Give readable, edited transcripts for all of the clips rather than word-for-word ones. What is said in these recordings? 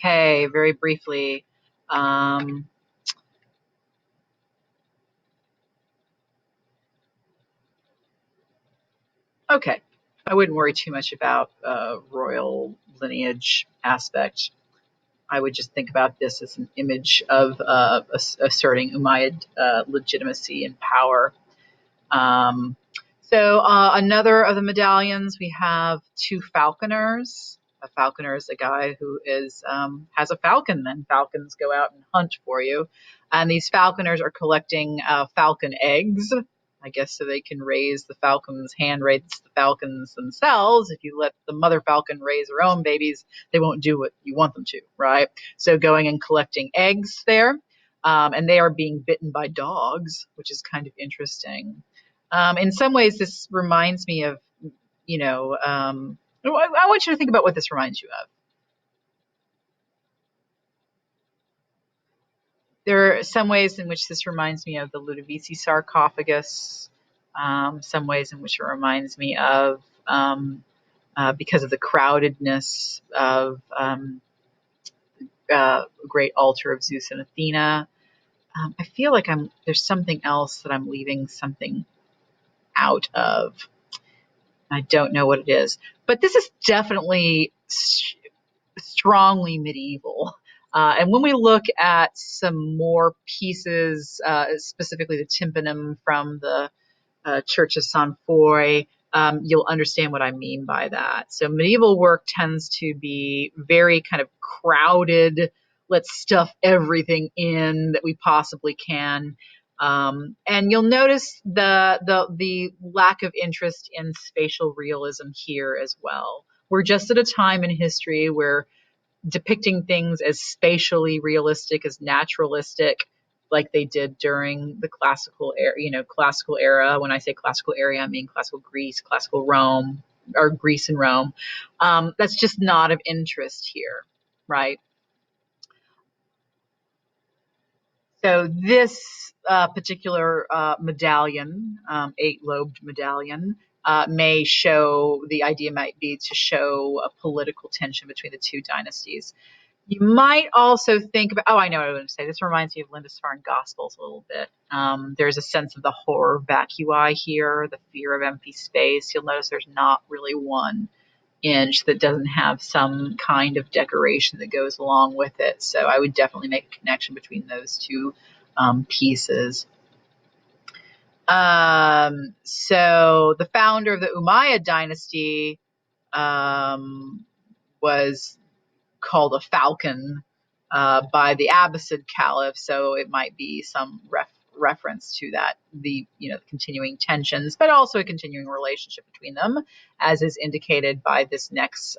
Okay, very briefly. Um, okay, I wouldn't worry too much about royal lineage aspect. I would just think about this as an image of asserting Umayyad legitimacy and power. Um, so another of the medallions, we have two falconers. A falconer is a guy who is has a falcon, and falcons go out and hunt for you. And these falconers are collecting falcon eggs, I guess, so they can raise the falcons, hand raise the falcons themselves. If you let the mother falcon raise her own babies, they won't do what you want them to, right? So going and collecting eggs there. And they are being bitten by dogs, which is kind of interesting. In some ways, this reminds me of, I want you to think about what this reminds you of. There are some ways in which this reminds me of the Ludovisi sarcophagus, some ways in which it reminds me of, because of the crowdedness of great altar of Zeus and Athena. I feel like there's something else that I'm leaving something out of. I don't know what it is, but this is definitely strongly medieval. And when we look at some more pieces, specifically the tympanum from the Church of San Foy, you'll understand what I mean by that. So medieval work tends to be very kind of crowded. Let's stuff everything in that we possibly can. And you'll notice the lack of interest in spatial realism here as well. We're just at a time in history where depicting things as spatially realistic, as naturalistic, like they did during the classical era. Classical era. When I say classical era, I mean classical Greece, classical Rome, or Greece and Rome. That's just not of interest here, right? So this particular medallion, eight-lobed medallion, may show, the idea might be to show a political tension between the two dynasties. You might also think about, I know what I was going to say. This reminds me of Lindisfarne Gospels a little bit. There's a sense of the horror vacui here, the fear of empty space. You'll notice there's not really 1 inch that doesn't have some kind of decoration that goes along with it. So I would definitely make a connection between those two pieces. So the founder of the Umayyad dynasty was called a falcon by the Abbasid Caliph, so it might be some reference to that, the continuing tensions, but also a continuing relationship between them, as is indicated by this next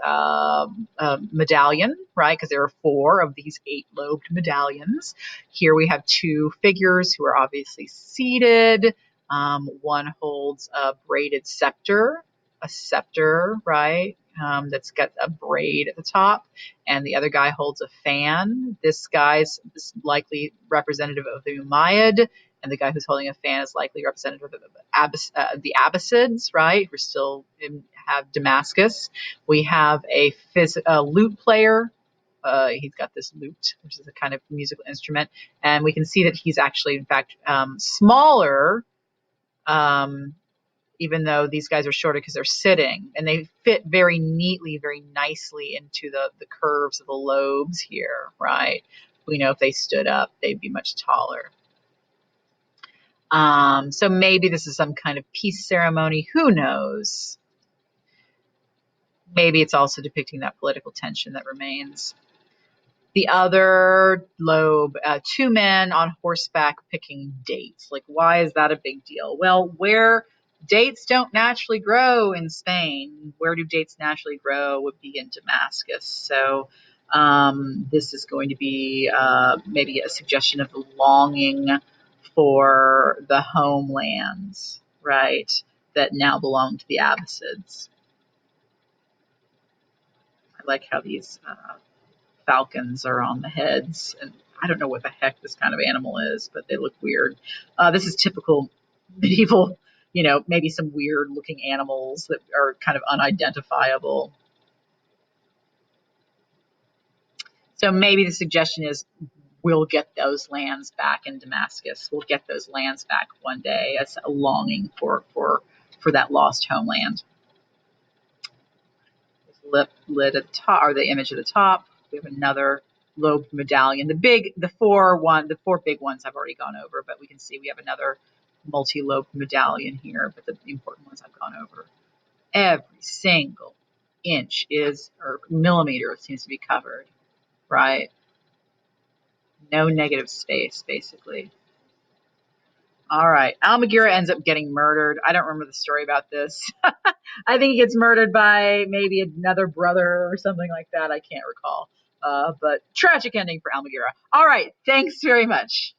medallion, right? Because there are 4 of these 8-lobed medallions. Here we have 2 figures who are obviously seated. One holds a braided scepter, right? That's got a braid at the top, and the other guy holds a fan. This guy's likely representative of the Umayyad, and the guy who's holding a fan is likely representative of the Abbasids, right? We're still have Damascus. We have a lute player. He's got this lute, which is a kind of musical instrument, and we can see that he's actually, in fact, smaller. Even though these guys are shorter because they're sitting, and they fit very neatly, very nicely into the curves of the lobes here, right? We know if they stood up, they'd be much taller. So maybe this is some kind of peace ceremony. Who knows? Maybe it's also depicting that political tension that remains. The other lobe, 2 men on horseback picking dates. Like, why is that a big deal? Well, where dates don't naturally grow in Spain, where do dates naturally grow would be in Damascus. So this is going to be maybe a suggestion of the longing for the homelands, right, that now belong to the Abbasids. I like how these falcons are on the heads, and I don't know what the heck this kind of animal is, but they look weird. This is typical medieval, maybe some weird looking animals that are kind of unidentifiable. So maybe the suggestion is we'll get those lands back in Damascus. We'll get those lands back one day. It's a longing for that lost homeland. Lid at the top, or the image at the top. We have another lobed medallion. The four big ones I've already gone over, but we can see we have another multi-lobed medallion here. But the important ones I've gone over. Every single inch or millimeter seems to be covered, right? No negative space, basically. All right. Almagira ends up getting murdered. I don't remember the story about this. I think he gets murdered by maybe another brother or something like that. I can't recall. But tragic ending for Almagira. All right. Thanks very much.